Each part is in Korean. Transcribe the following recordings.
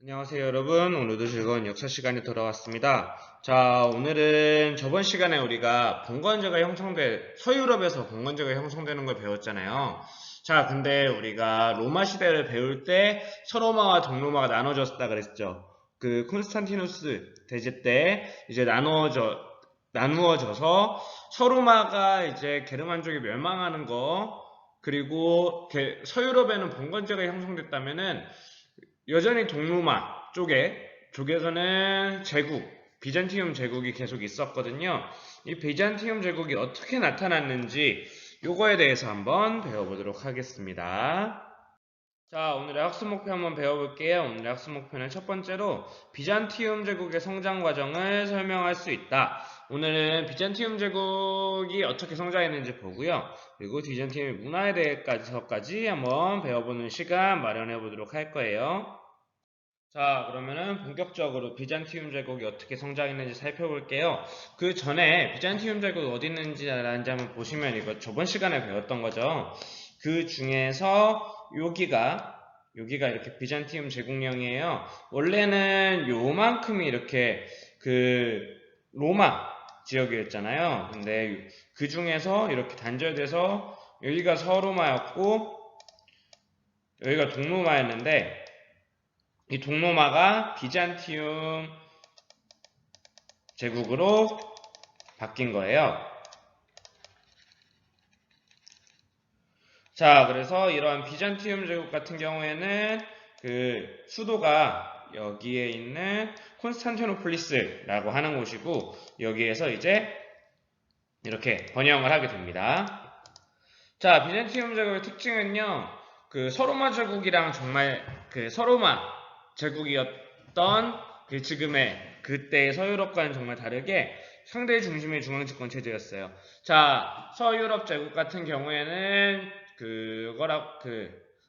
안녕하세요 여러분. 오늘도 즐거운 역사 시간이 돌아왔습니다. 자, 오늘은 저번 시간에 우리가 서유럽에서 봉건제가 형성되는 걸 배웠잖아요. 자, 근데 우리가 로마 시대를 배울 때 서로마와 동로마가 나눠졌다 그랬죠. 그 콘스탄티누스 대제 때 이제 나누어져서 서로마가 이제 게르만족이 멸망하는 거, 그리고 서유럽에는 봉건제가 형성됐다면은 여전히 동로마 쪽에서는 비잔티움 제국이 계속 있었거든요. 이 비잔티움 제국이 어떻게 나타났는지 요거에 대해서 한번 배워보도록 하겠습니다. 자, 오늘의 학습 목표 한번 배워볼게요. 오늘의 학습 목표는 첫 번째로 비잔티움 제국의 성장 과정을 설명할 수 있다. 오늘은 비잔티움 제국이 어떻게 성장했는지 보고요. 그리고 비잔티움의 문화에 대해서까지 한번 배워보는 시간 마련해 보도록 할 거예요. 자, 그러면은 본격적으로 비잔티움 제국이 어떻게 성장했는지 살펴볼게요. 그 전에 비잔티움 제국이 어디 있는지 한번 보시면 이거 저번 시간에 배웠던 거죠. 그 중에서 여기가 이렇게 비잔티움 제국령이에요. 원래는 요만큼이 이렇게 그 로마 지역이었잖아요. 근데 그 중에서 이렇게 단절돼서 여기가 서로마였고 여기가 동로마였는데 이 동로마가 비잔티움 제국으로 바뀐 거예요. 자, 그래서 이러한 비잔티움 제국 같은 경우에는 그 수도가 여기에 있는 콘스탄티노폴리스라고 하는 곳이고, 여기에서 이제 이렇게 번영을 하게 됩니다. 자, 비잔티움 제국의 특징은요, 그 서로마 제국이랑 정말 그 서로마 제국이었던 그 지금의 그때의 서유럽과는 정말 다르게 상대 중심의 중앙집권 체제였어요. 자, 서유럽 제국 같은 경우에는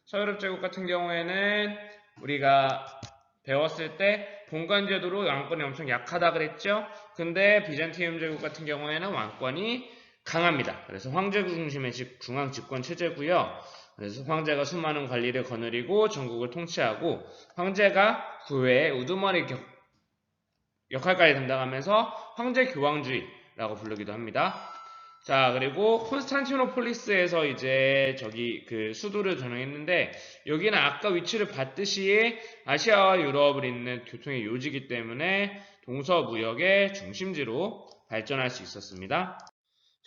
서유럽 제국 같은 경우에는 우리가 배웠을 때 봉건제도로 왕권이 엄청 약하다 그랬죠? 근데 비잔티움 제국 같은 경우에는 왕권이 강합니다. 그래서 황제 중심의 중앙 집권 체제고요. 그래서 황제가 수많은 관리를 거느리고 전국을 통치하고 황제가 그 외에 우두머리 역할까지 담당하면서 황제 교황주의라고 부르기도 합니다. 자, 그리고 콘스탄티노폴리스에서 이제 그 수도를 전형했는데 여기는 아까 위치를 봤듯이 아시아와 유럽을 잇는 교통의 요지이기 때문에 동서무역의 중심지로 발전할 수 있었습니다.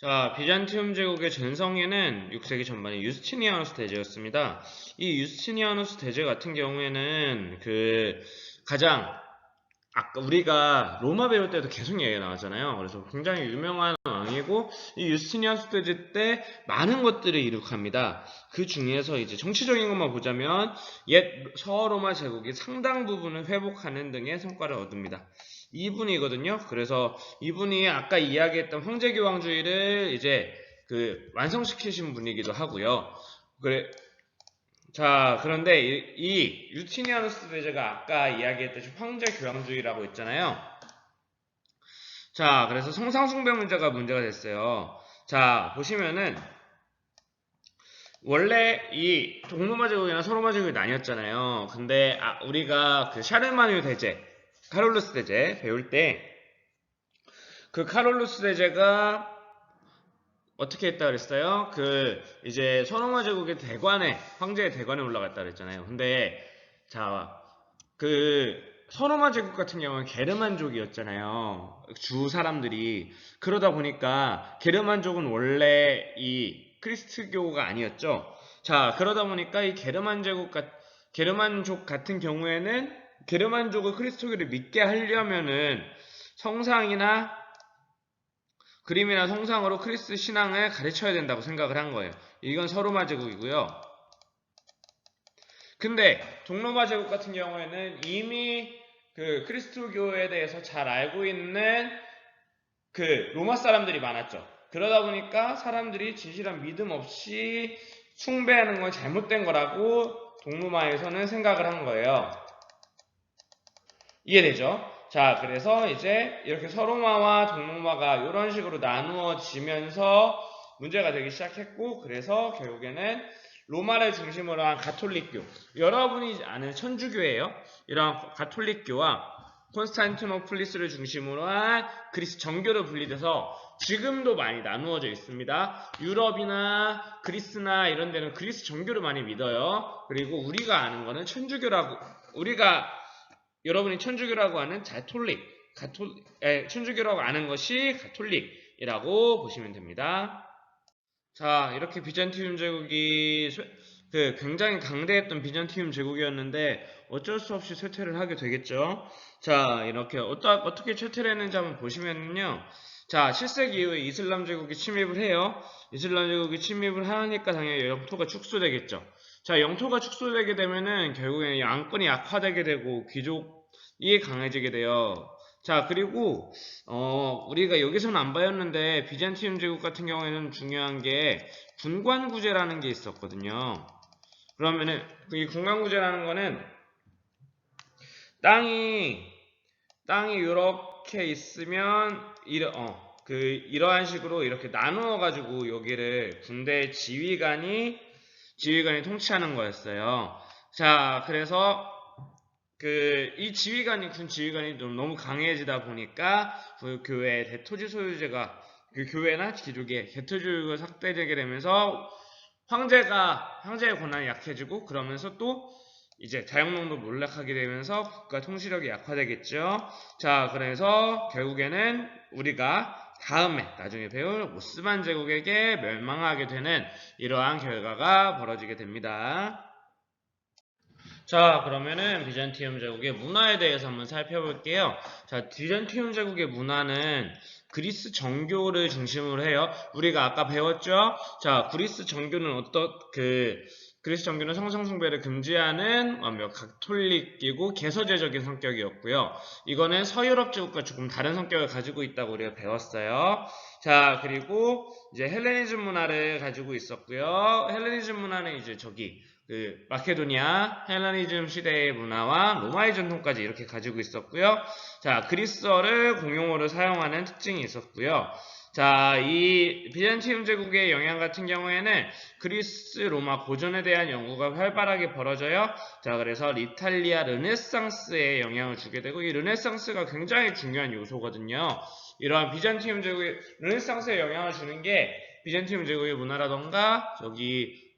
자, 비잔티움 제국의 전성기는 6세기 전반에 유스티니아누스 대제였습니다. 이 유스티니아누스 대제 같은 경우에는 아까 우리가 로마 배울 때도 계속 얘기가 나왔잖아요. 그래서 굉장히 유명한 왕이고 이 유스티니아누스 대제 때 많은 것들을 이룩합니다. 그 중에서 이제 정치적인 것만 보자면 옛 서로마 제국이 상당 부분을 회복하는 등의 성과를 얻습니다. 이분이거든요. 그래서 이분이 아까 이야기했던 황제교황주의를 이제 완성시키신 분이기도 하고요. 자, 그런데 이 유티니아누스 대제가 아까 이야기했듯이 황제교황주의라고 했잖아요. 자, 그래서 성상숭배 문제가 됐어요. 자, 보시면은 원래 이 동로마 제국이나 서로마 제국이 나뉘었잖아요. 근데 우리가 샤르마뉴 대제, 카롤루스 대제 배울 때 그 카롤루스 대제가 어떻게 했다 그랬어요? 이제 서로마 제국의 황제의 대관에 올라갔다 그랬잖아요. 근데 자, 서로마 제국 같은 경우는 게르만족이었잖아요. 주 사람들이. 그러다 보니까 게르만족은 원래 이 크리스트교가 아니었죠. 자, 그러다 보니까 이 게르만족 같은 경우에는 게르만족을 크리스토교를 믿게 하려면은 성상이나 그림이나 성상으로 크리스트 신앙을 가르쳐야 된다고 생각을 한 거예요. 이건 서로마 제국이고요. 근데 동로마 제국 같은 경우에는 이미 그리스도교에 대해서 잘 알고 있는 로마 사람들이 많았죠. 그러다 보니까 사람들이 진실한 믿음 없이 숭배하는 건 잘못된 거라고 동로마에서는 생각을 한 거예요. 이해되죠? 자, 그래서 이제 이렇게 서로마와 동로마가 이런 식으로 나누어지면서 문제가 되기 시작했고, 그래서 결국에는 로마를 중심으로 한 가톨릭교, 여러분이 아는 천주교예요. 이런 가톨릭교와 콘스탄티노플리스를 중심으로 한 그리스 정교로 분리돼서 지금도 많이 나누어져 있습니다. 유럽이나 그리스나 이런 데는 그리스 정교를 많이 믿어요. 그리고 우리가 아는 거는 천주교라고, 여러분이 천주교라고 하는 천주교라고 아는 것이 가톨릭이라고 보시면 됩니다. 자, 이렇게 비잔티움 제국이 굉장히 강대했던 비잔티움 제국이었는데 어쩔 수 없이 쇠퇴를 하게 되겠죠. 자, 이렇게 어떻게 쇠퇴를 했는지 한번 보시면요. 자, 7세기 이후에 이슬람 제국이 침입을 해요. 이슬람 제국이 침입을 하니까 당연히 영토가 축소되겠죠. 자, 영토가 축소되게 되면은 결국에는 양권이 약화되게 되고 귀족이 강해지게 돼요. 자, 그리고 우리가 여기서는 안 배웠는데 비잔티움 제국 같은 경우에는 중요한 게 군관구제라는 게 있었거든요. 그러면은 이 군관구제라는 거는 땅이 이렇게 있으면 이러한 식으로 이렇게 나누어 가지고 여기를 군대 지휘관이 통치하는 거였어요. 자, 그래서 이 군 지휘관이 너무 강해지다 보니까 그 교회의 대토지 소유제가 그 교회나 기족의 대토지가 삭대되게 되면서 황제의 권한이 약해지고, 그러면서 또 이제 자영농도 몰락하게 되면서 국가 통치력이 약화되겠죠. 자, 그래서 결국에는 우리가 나중에 배울 오스만 제국에게 멸망하게 되는 이러한 결과가 벌어지게 됩니다. 자, 그러면은 비잔티움 제국의 문화에 대해서 한번 살펴볼게요. 자, 비잔티움 제국의 문화는 그리스 정교를 중심으로 해요. 우리가 아까 배웠죠? 자, 그리스 정교는 그리스 정교는 성상숭배를 금지하는 완벽 가톨릭이고 개서제적인 성격이었고요. 이거는 서유럽 제국과 조금 다른 성격을 가지고 있다고 우리가 배웠어요. 자, 그리고 이제 헬레니즘 문화를 가지고 있었고요. 헬레니즘 문화는 이제 마케도니아 헬레니즘 시대의 문화와 로마의 전통까지 이렇게 가지고 있었고요. 자, 그리스어를 공용어로 사용하는 특징이 있었고요. 자, 이 비잔티움 제국의 영향 같은 경우에는 그리스 로마 고전에 대한 연구가 활발하게 벌어져요. 자, 그래서 이탈리아 르네상스에 영향을 주게 되고, 이 르네상스가 굉장히 중요한 요소거든요. 이러한 비잔티움 제국의 르네상스에 영향을 주는 게 비잔티움 제국의 문화라던가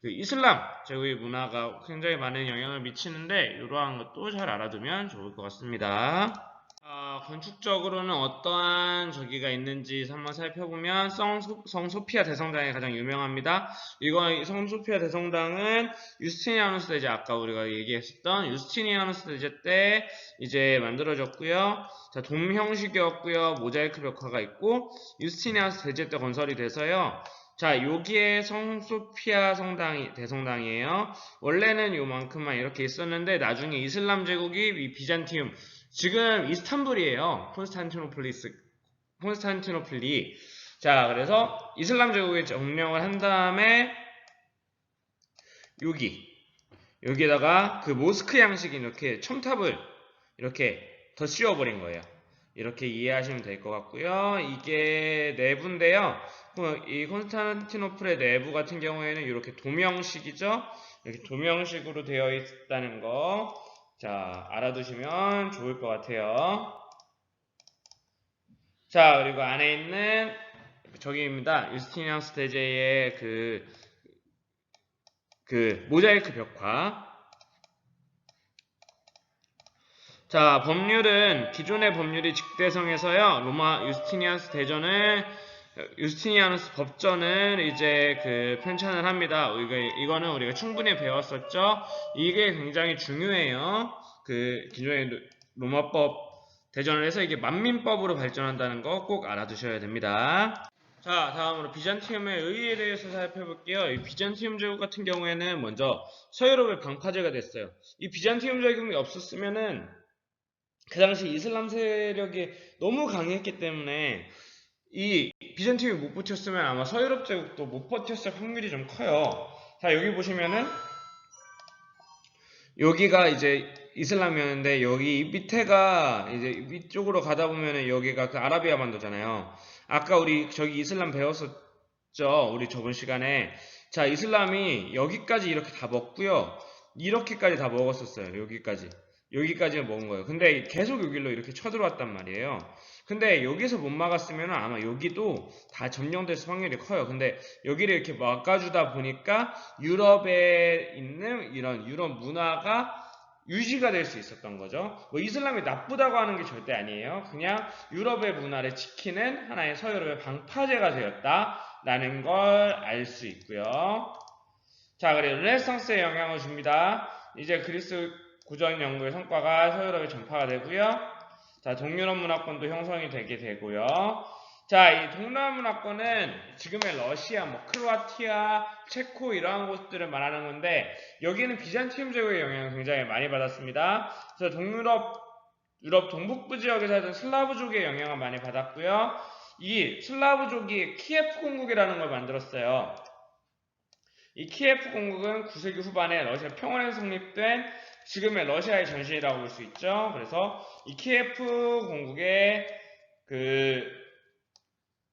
이슬람 제국의 문화가 굉장히 많은 영향을 미치는데, 이러한 것도 잘 알아두면 좋을 것 같습니다. 건축적으로는 어떠한 저기가 있는지 한번 살펴보면 성소피아 대성당이 가장 유명합니다. 성소피아 대성당은 유스티니아누스 대제, 아까 우리가 얘기했었던 유스티니아누스 대제 때 이제 만들어졌고요. 자, 돔 형식이었고요. 모자이크 벽화가 있고 유스티니아누스 대제 때 건설이 돼서요. 자, 여기에 성소피아 대성당이에요. 원래는 요만큼만 이렇게 있었는데 나중에 이슬람 제국이 이 비잔티움, 지금 이스탄불이에요. 콘스탄티노플리. 자, 그래서 이슬람 제국에 점령을 한 다음에 여기에다가 그 모스크 양식인 이렇게 첨탑을 이렇게 더 씌워버린 거예요. 이렇게 이해하시면 될 것 같고요. 이게 내부인데요. 이 콘스탄티노플의 내부 같은 경우에는 이렇게 도명식이죠. 이렇게 도명식으로 되어 있다는 거, 자, 알아두시면 좋을 것 같아요. 자, 그리고 안에 있는 저기입니다. 유스티니아누스 대제의 모자이크 벽화. 자, 기존의 법률이 직대성에서요, 로마 유스티니아누스 법전을 이제 편찬을 합니다. 이거는 우리가 충분히 배웠었죠. 이게 굉장히 중요해요. 기존의 로마법 대전을 해서 이게 만민법으로 발전한다는 거 꼭 알아두셔야 됩니다. 자, 다음으로 비잔티움의 의의에 대해서 살펴볼게요. 이 비잔티움 제국 같은 경우에는 먼저 서유럽의 방파제가 됐어요. 이 비잔티움 제국이 없었으면은 그 당시 이슬람 세력이 너무 강했기 때문에 이 비잔티움이 못 버텼으면 아마 서유럽 제국도 못 버텼을 확률이 좀 커요. 자, 여기 보시면은 여기가 이제 이슬람이었는데, 여기 밑에가 이제 위쪽으로 가다 보면은 여기가 아라비아 반도잖아요. 아까 우리 저기 이슬람 배웠었죠? 우리 저번 시간에 자, 이슬람이 여기까지 이렇게 다 먹고요. 이렇게까지 다 먹었었어요. 여기까지. 여기까지 먹은 거예요. 근데 계속 여기로 이렇게 쳐들어왔단 말이에요. 근데 여기서 못 막았으면 아마 여기도 다 점령될 확률이 커요. 근데 여기를 이렇게 막아주다 보니까 유럽에 있는 이런 유럽 문화가 유지가 될 수 있었던 거죠. 뭐 이슬람이 나쁘다고 하는 게 절대 아니에요. 그냥 유럽의 문화를 지키는 하나의 서유럽의 방파제가 되었다라는 걸 알 수 있고요. 자, 그리고 르네상스의 영향을 줍니다. 이제 그리스 고전 연구의 성과가 서유럽에 전파가 되고요. 자, 동유럽 문화권도 형성이 되게 되고요. 자, 이 동유럽 문화권은 지금의 러시아, 뭐 크로아티아, 체코 이러한 곳들을 말하는 건데 여기는 비잔티움 제국의 영향을 굉장히 많이 받았습니다. 그래서 유럽 동북부 지역에 살던 슬라브족의 영향을 많이 받았고요. 이 슬라브족이 키예프 공국이라는 걸 만들었어요. 이 키예프 공국은 9세기 후반에 러시아 평원에서 성립된 지금의 러시아의 전신이라고 볼 수 있죠. 그래서 이 키예프 공국의 그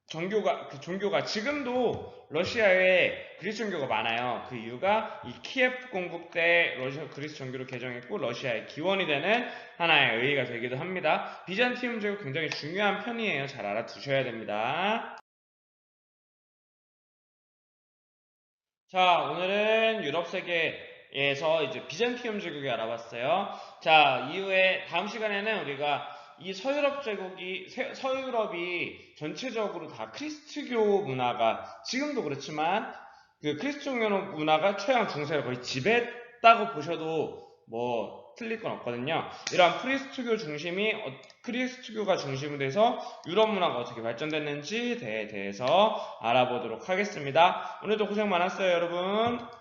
종교가 지금도 러시아에 그리스 종교가 많아요. 그 이유가 이 키예프 공국 때 러시아 그리스 종교를 개정했고 러시아의 기원이 되는 하나의 의의가 되기도 합니다. 비잔티움 제국 굉장히 중요한 편이에요. 잘 알아두셔야 됩니다. 자, 오늘은 유럽 세계에서 이제 비잔티움 제국이 알아봤어요. 자, 이후에 다음 시간에는 우리가 이 서유럽이 전체적으로 다 크리스트교 문화가 지금도 그렇지만 그 크리스트교 문화가 최양 중세를 거의 지배했다고 보셔도 뭐 틀릴 건 없거든요. 이러한 크리스트교가 중심이 돼서 유럽 문화가 어떻게 발전됐는지에 대해서 알아보도록 하겠습니다. 오늘도 고생 많았어요, 여러분.